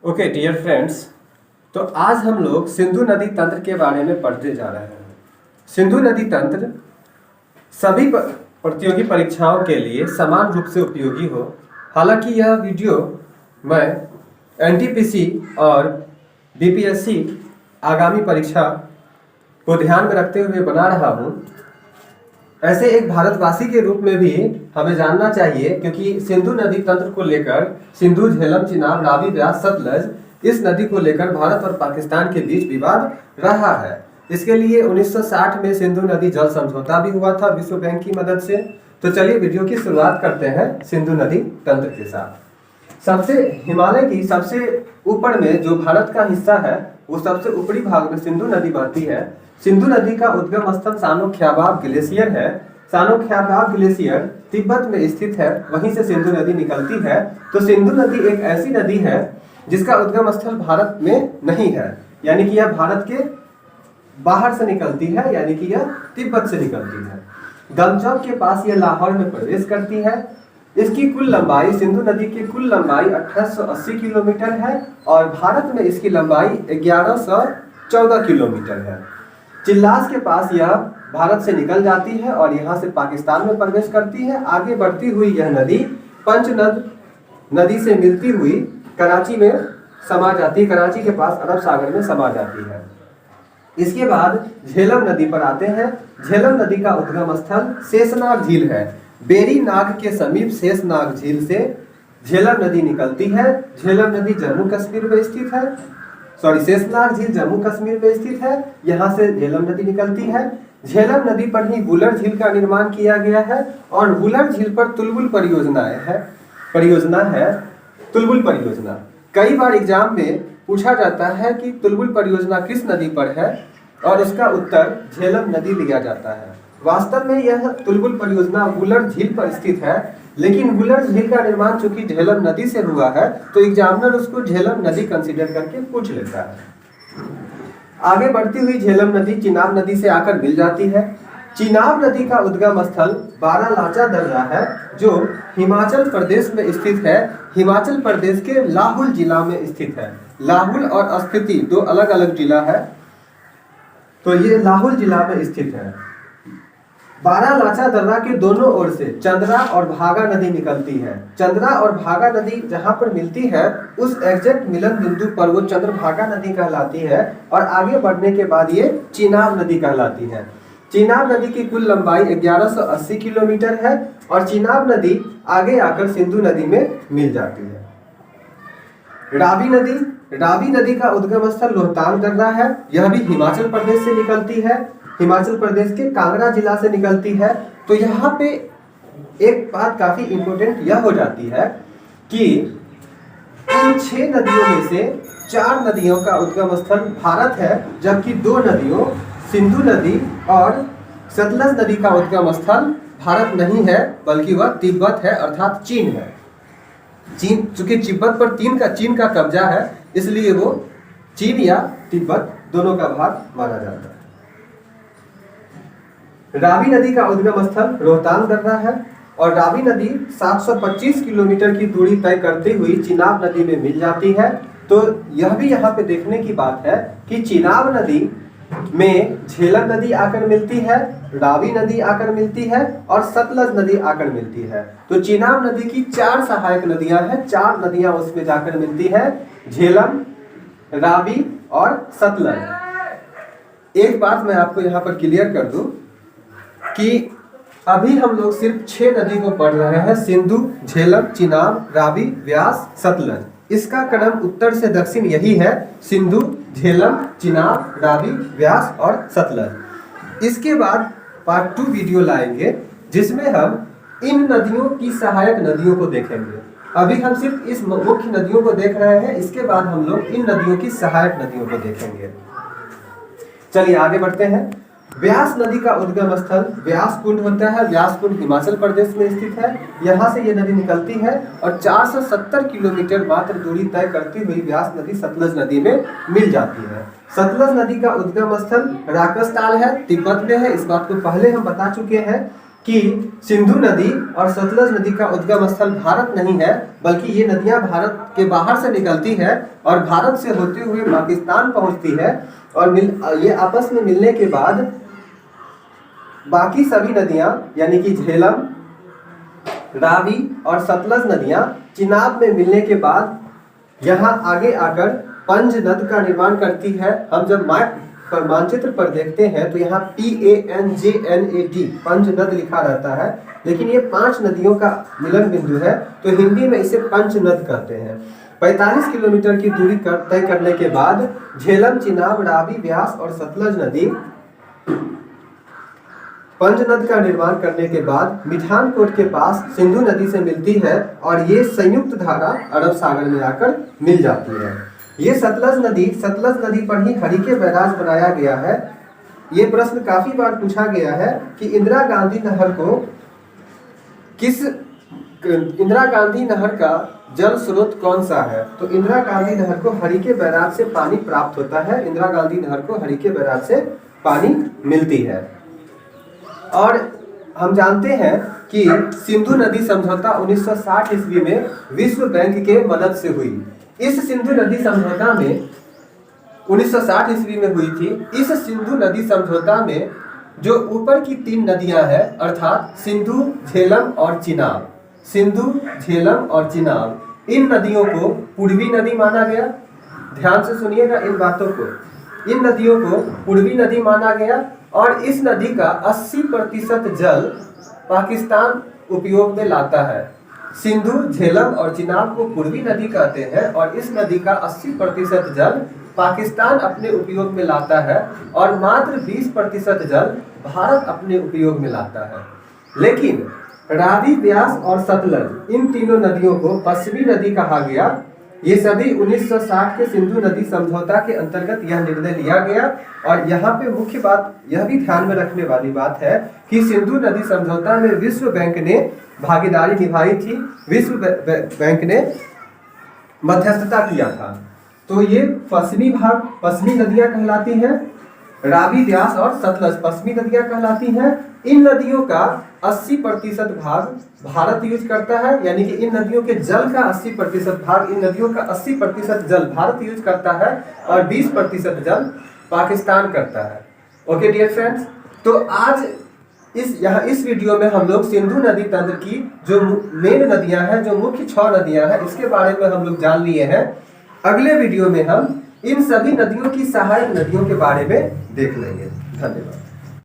Okay dear friends, तो आज हम लोग सिंधु नदी तंत्र के बारे में पढ़ते जा रहे हैं। सिंधु नदी तंत्र सभी प्रतियोगी परीक्षाओं के लिए समान रूप से उपयोगी हो। हालांकि यह वीडियो मैं एनटीपीसी और बीपीएससी आगामी परीक्षा को ध्यान में रखते हुए बना रहा हूँ। ऐसे एक भारतवासी के रूप में भी हमें जानना चाहिए, क्योंकि सिंधु नदी तंत्र को लेकर सिंधु, झेलम, चिनाब, रावी, व्यास, सतलज, इस नदी को लेकर भारत और पाकिस्तान के बीच विवाद रहा है। इसके लिए 1960 में सिंधु नदी जल समझौता भी हुआ था विश्व बैंक की मदद से। तो चलिए वीडियो की शुरुआत करते हैं सिंधु नदी तंत्र के साथ। सबसे हिमालय की सबसे ऊपर में जो भारत का हिस्सा है, वो सबसे ऊपरी भाग में सिंधु नदी बहती है। सिंधु नदी का उद्गम स्थल सानो ख्याबाब ग्लेशियर है। सानो ख्याबाब ग्लेशियर तिब्बत में स्थित है, वहीं से सिंधु नदी निकलती है। तो सिंधु नदी एक ऐसी नदी है जिसका उद्गम स्थल भारत में नहीं है, यानी कि यह भारत के बाहर से निकलती है, यानी कि यह तिब्बत से निकलती है। गमचौक के पास यह लाहौर में प्रवेश करती है। इसकी कुल लंबाई, सिंधु नदी की कुल लंबाई 1880 किलोमीटर है और भारत में इसकी लंबाई 1114 किलोमीटर है। चिल्लास के पास यह भारत से निकल जाती है और यहाँ से पाकिस्तान में प्रवेश करती है। आगे बढ़ती हुई यह नदी पंचनद नदी से मिलती हुई कराची में समा जाती है, कराची के पास अरब सागर में समा जाती है। इसके बाद झेलम नदी पर आते हैं। झेलम नदी का उद्गम स्थल शेषनाग झील है। बेरी नाग के समीप शेषनाग झील से झेलम नदी निकलती है। झेलम नदी जम्मू कश्मीर में स्थित है, शेषनाग झील जम्मू कश्मीर में स्थित है। यहाँ से झेलम नदी निकलती है। झेलम नदी पर ही वुलर झील का निर्माण किया गया है और वुलर झील पर तुलबुल परियोजना है। तुलबुल परियोजना कई बार एग्जाम में पूछा जाता है कि तुलबुल परियोजना किस नदी पर है, और उसका उत्तर झेलम नदी लिया जाता है। वास्तव में यह तुलबुल परियोजना वुलर झील पर स्थित है, लेकिन वुलर झील का निर्माण चूंकि झेलम नदी से हुआ है, तो एग्जामिनर उसको झेलम नदी कंसीडर करके पूछ लेता है। आगे बढ़ती हुई झेलम नदी चिनाब नदी से आकर मिल जाती है। चिनाब नदी का उद्गम स्थल बारालाचा दर्रा है, जो हिमाचल प्रदेश में स्थित है। हिमाचल प्रदेश के लाहुल जिला में स्थित है। लाहुल और स्पीति दो अलग अलग जिला है, तो ये लाहुल जिला में स्थित है। बारालाचा दर्रा के दोनों ओर से चंद्रा और भागा नदी निकलती है। चंद्रा और भागा नदी जहां पर मिलती है, उस एग्जैक्ट मिलन बिंदु पर वो चंद्रभागा नदी कहलाती है और आगे बढ़ने के बाद ये चिनाब नदी कहलाती है। चिनाब नदी की कुल लंबाई 1180 किलोमीटर है और चिनाब नदी आगे आकर सिंधु नदी में मिल जाती है। रावी नदी का उद्गम स्थल रोहतांग दर्रा है। यह भी हिमाचल प्रदेश से निकलती है, हिमाचल प्रदेश के कांगड़ा जिला से निकलती है। तो यहाँ पे एक बात काफी इंपोर्टेंट यह हो जाती है कि इन 6 नदियों में से 4 नदियों का उद्गम स्थल भारत है, जबकि 2 नदियों सिंधु नदी और सतलज नदी का उद्गम स्थल भारत नहीं है, बल्कि वह तिब्बत है, अर्थात चीन है। चीन, चूंकि तिब्बत पर चीन का कब्जा है, इसलिए वो चीन या तिब्बत दोनों का भाग माना जाता है। रावी नदी का उद्गम स्थल रोहतांग दर्रा है और रावी नदी 725 किलोमीटर की दूरी तय करते हुई चिनाब नदी में मिल जाती है। तो यह भी यहाँ पे देखने की बात है कि चिनाब नदी में झेलम नदी आकर मिलती है, रावी नदी आकर मिलती है और सतलज नदी आकर मिलती है। तो चिनाब नदी की 4 सहायक नदियां हैं, 4 नदियां उसमें जाकर मिलती है, झेलम, रावी और सतलज। एक बात मैं आपको यहाँ पर क्लियर कर दूं कि अभी हम लोग सिर्फ 6 नदी को पढ़ रहे हैं, सिंधु, झेलम, चिनाब, रावी, व्यास, सतलज। इसका क्रम उत्तर से दक्षिण यही है, सिंधु, झेलम, चिनाब, रावी, व्यास और सतलज। इसके बाद पार्ट 2 वीडियो लाएंगे, जिसमें हम इन नदियों की सहायक नदियों को देखेंगे। अभी हम सिर्फ इस मुख्य नदियों को देख रहे हैं, इसके बाद हम लोग इन नदियों की सहायक नदियों को देखेंगे। चलिए आगे बढ़ते हैं। व्यास नदी का उद्गम स्थल व्यास कुंड होता है। व्यास कुंड हिमाचल प्रदेश में स्थित है। यहाँ से ये नदी निकलती है और 470 किलोमीटर मात्र दूरी तय करती हुई व्यास नदी सतलज नदी में मिल जाती है। सतलज नदी का उद्गम स्थल राकसताल है, तिब्बत में है। इस बात को पहले हम बता चुके हैं कि सिंधु नदी और सतलज नदी का उद्गम स्थल भारत नहीं है, बल्कि ये नदियां भारत के बाहर से निकलती है और भारत से होते हुए पाकिस्तान पहुंचती है और ये आपस में मिलने के बाद बाकी सभी नदियां यानी कि झेलम, रावी और सतलज नदियां चिनाब में मिलने के बाद यहाँ आगे आकर पंजनद का निर्माण करती है। हम जब मैप पर मानचित्र पर देखते हैं तो यहाँ PANJNAD पंजनद लिखा रहता है, लेकिन ये 5 नदियों का मिलन बिंदु है, तो हिंदी में इसे पंचनद कहते हैं। 45 किलोमीटर की दूरी तय करने के बाद झेलम, चिनाब, रावी, व्यास और सतलज नदी पंजनद का निर्माण करने के बाद मिठानकोट के पास सिंधु नदी से मिलती है और ये संयुक्त धारा अरब सागर में आकर मिल जाती है। ये सतलज नदी पर ही हरिके बैराज बनाया गया है। ये प्रश्न काफी बार पूछा गया है कि इंदिरा गांधी नहर का जल स्रोत कौन सा है। तो इंदिरा गांधी नहर को हरिके बैराज से पानी प्राप्त होता है। इंदिरा गांधी नहर को हरिके बैराज से पानी मिलती है। और हम जानते हैं कि सिंधु नदी समझौता 1960 ईस्वी में विश्व बैंक के मदद से हुई। इस सिंधु नदी समझौता में 1960 ईस्वी में हुई थी। इस सिंधु नदी समझौता में जो ऊपर की 3 नदियां हैं अर्थात सिंधु, झेलम और चिनाब, सिंधु, झेलम और चिनाब, इन नदियों को पूर्वी नदी माना गया। ध्यान से सुनिएगा इन बातों को। इन नदियों को पूर्वी नदी माना गया और इस नदी का 80% जल पाकिस्तान उपयोग में लाता है। सिंधु, झेलम और चिनाब को पूर्वी नदी कहते हैं और इस नदी का 80% जल पाकिस्तान अपने उपयोग में लाता है और मात्र 20% जल भारत अपने उपयोग में लाता है। लेकिन रावी, व्यास और सतलज, इन तीनों नदियों को पश्चिमी नदी कहा गया। ये सभी 1960 के सिंधु नदी समझौता के अंतर्गत यह निर्णय लिया गया। और यहाँ पे मुख्य बात यह भी ध्यान में रखने वाली बात है कि सिंधु नदी समझौता में विश्व बैंक ने भागीदारी निभाई थी। विश्व बैंक ने मध्यस्थता किया था। तो ये पश्चिमी भाग पश्चिमी नदियां कहलाती हैं, रावी, व्यास और सतलज पश्चिमी नदियां कहलाती हैं। इन नदियों का 80% भाग भारत यूज करता है, यानी कि इन नदियों के जल का 80% भाग, इन नदियों का 80% जल भारत यूज करता है और 20% जल पाकिस्तान करता है। ओके डियर फ्रेंड्स, तो आज इस वीडियो में हम लोग सिंधु नदी तंत्र की जो मेन नदियां हैं, जो मुख्य 6 नदियां हैं, इसके बारे में हम लोग जान लिए हैं। अगले वीडियो में हम इन सभी नदियों की सहायक नदियों के बारे में देख लेंगे। धन्यवाद।